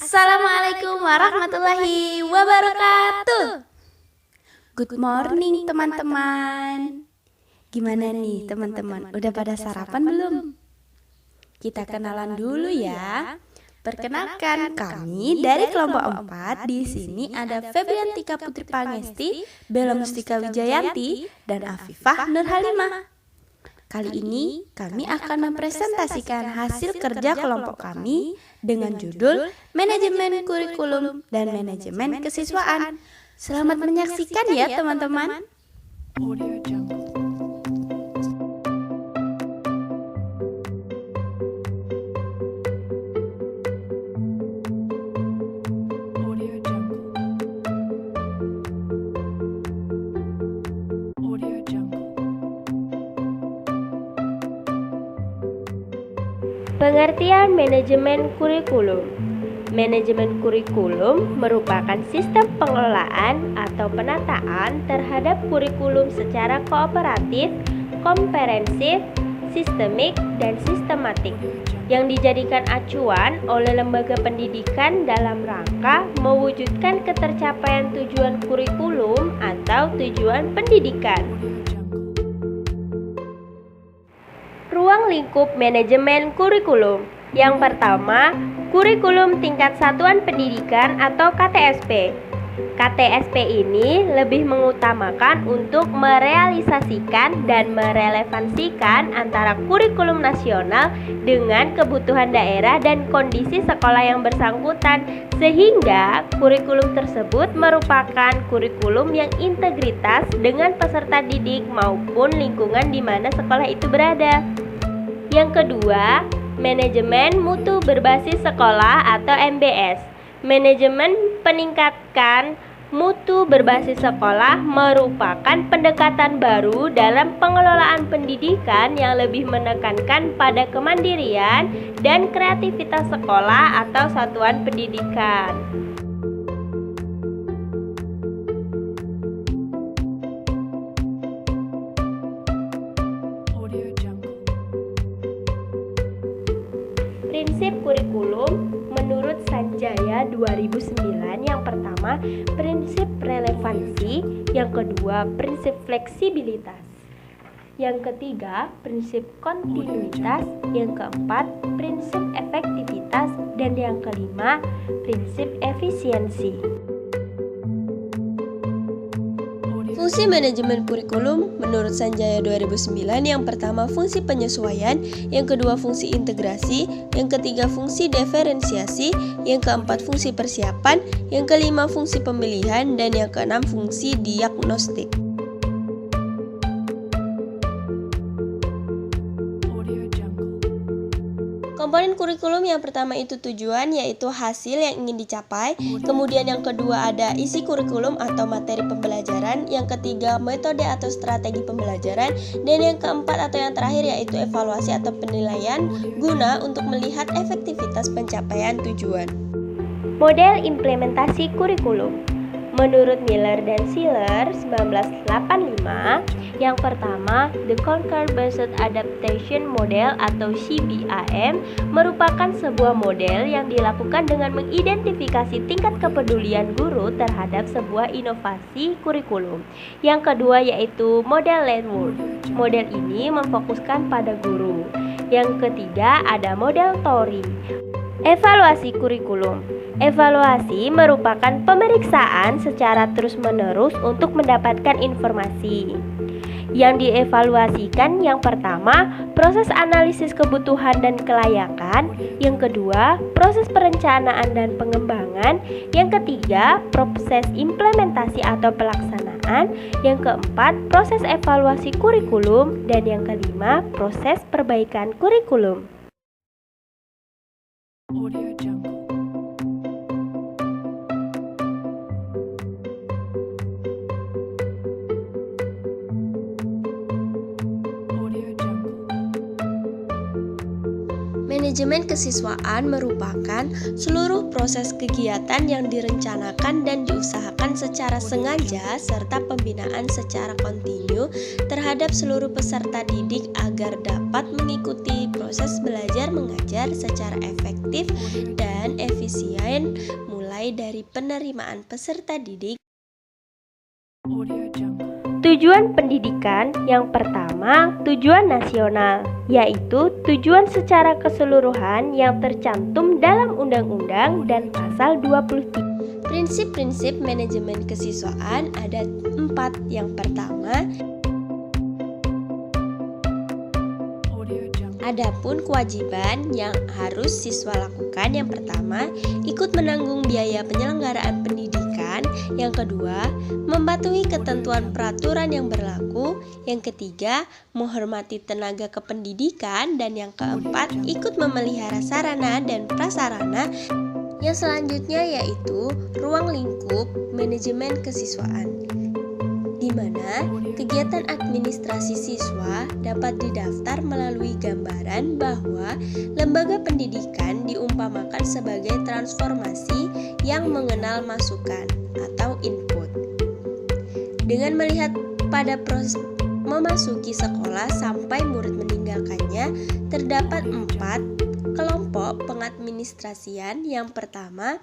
Assalamualaikum warahmatullahi wabarakatuh. Good morning teman-teman. Gimana nih teman-teman? Udah pada sarapan belum? Kita kenalan dulu ya. Perkenalkan, kami dari kelompok 4. Di sini ada Febriantika Putri Pangesti, Bella Mustika Wijayanti, dan Afifah Nur Halimah. Kali ini kami akan mempresentasikan hasil kerja kelompok kami dengan judul Manajemen Kurikulum dan Manajemen Kesiswaan. Selamat menyaksikan ya teman-teman. Pengertian manajemen kurikulum. Manajemen kurikulum merupakan sistem pengelolaan atau penataan terhadap kurikulum secara kooperatif, komprehensif, sistemik, dan sistematik yang dijadikan acuan oleh lembaga pendidikan dalam rangka mewujudkan ketercapaian tujuan kurikulum atau tujuan pendidikan. Ruang lingkup manajemen kurikulum. Yang pertama, kurikulum tingkat satuan pendidikan atau KTSP. KTSP ini lebih mengutamakan untuk merealisasikan dan merelevansikan antara kurikulum nasional dengan kebutuhan daerah dan kondisi sekolah yang bersangkutan, sehingga kurikulum tersebut merupakan kurikulum yang integritas dengan peserta didik maupun lingkungan di mana sekolah itu berada. Yang kedua, manajemen mutu berbasis sekolah atau MBS. Manajemen peningkatkan mutu berbasis sekolah merupakan pendekatan baru dalam pengelolaan pendidikan yang lebih menekankan pada kemandirian dan kreativitas sekolah atau satuan pendidikan. Prinsip kurikulum menurut Sanjaya 2009, yang pertama prinsip relevansi, yang kedua prinsip fleksibilitas, yang ketiga prinsip kontinuitas, yang keempat prinsip efektivitas, dan yang kelima prinsip efisiensi. Fungsi manajemen kurikulum menurut Sanjaya 2009, yang pertama fungsi penyesuaian, yang kedua fungsi integrasi, yang ketiga fungsi diferensiasi, yang keempat fungsi persiapan, yang kelima fungsi pemilihan, dan yang keenam fungsi diagnostik. Komponen kurikulum yang pertama itu tujuan, yaitu hasil yang ingin dicapai. Kemudian yang kedua ada isi kurikulum atau materi pembelajaran. Yang ketiga metode atau strategi pembelajaran. Dan yang keempat atau yang terakhir yaitu evaluasi atau penilaian guna untuk melihat efektivitas pencapaian tujuan. Model implementasi kurikulum. Menurut Miller dan Schiller 1985, yang pertama, The Concord-Based Adaptation Model atau CBAM merupakan sebuah model yang dilakukan dengan mengidentifikasi tingkat kepedulian guru terhadap sebuah inovasi kurikulum. Yang kedua yaitu model Landworth. Model ini memfokuskan pada guru. Yang ketiga ada model Torrey. Evaluasi kurikulum. Evaluasi merupakan pemeriksaan secara terus-menerus untuk mendapatkan informasi. Yang dievaluasikan yang pertama, proses analisis kebutuhan dan kelayakan. Yang kedua, proses perencanaan dan pengembangan. Yang ketiga, proses implementasi atau pelaksanaan. Yang keempat, proses evaluasi kurikulum. Dan yang kelima, proses perbaikan kurikulum. Manajemen kesiswaan merupakan seluruh proses kegiatan yang direncanakan dan diusahakan secara sengaja serta pembinaan secara kontinu terhadap seluruh peserta didik agar dapat mengikuti proses belajar mengajar secara efektif dan efisien mulai dari penerimaan peserta didik. Tujuan pendidikan yang pertama, tujuan nasional, yaitu tujuan secara keseluruhan yang tercantum dalam Undang-Undang dan Pasal 23. Prinsip-prinsip manajemen kesiswaan ada 4. Yang pertama, adapun kewajiban yang harus siswa lakukan, yang pertama, ikut menanggung biaya penyelenggaraan pendidikan. Yang kedua, mematuhi ketentuan peraturan yang berlaku. Yang ketiga, menghormati tenaga kependidikan. Dan yang keempat, ikut memelihara sarana dan prasarana. Yang selanjutnya yaitu ruang lingkup manajemen kesiswaan, di mana kegiatan administrasi siswa dapat didaftar melalui gambaran bahwa lembaga pendidikan diumpamakan sebagai transformasi yang mengenal masukan atau input. Dengan melihat pada proses memasuki sekolah sampai murid meninggalkannya, terdapat 4 kelompok pengadministrasian. Yang pertama,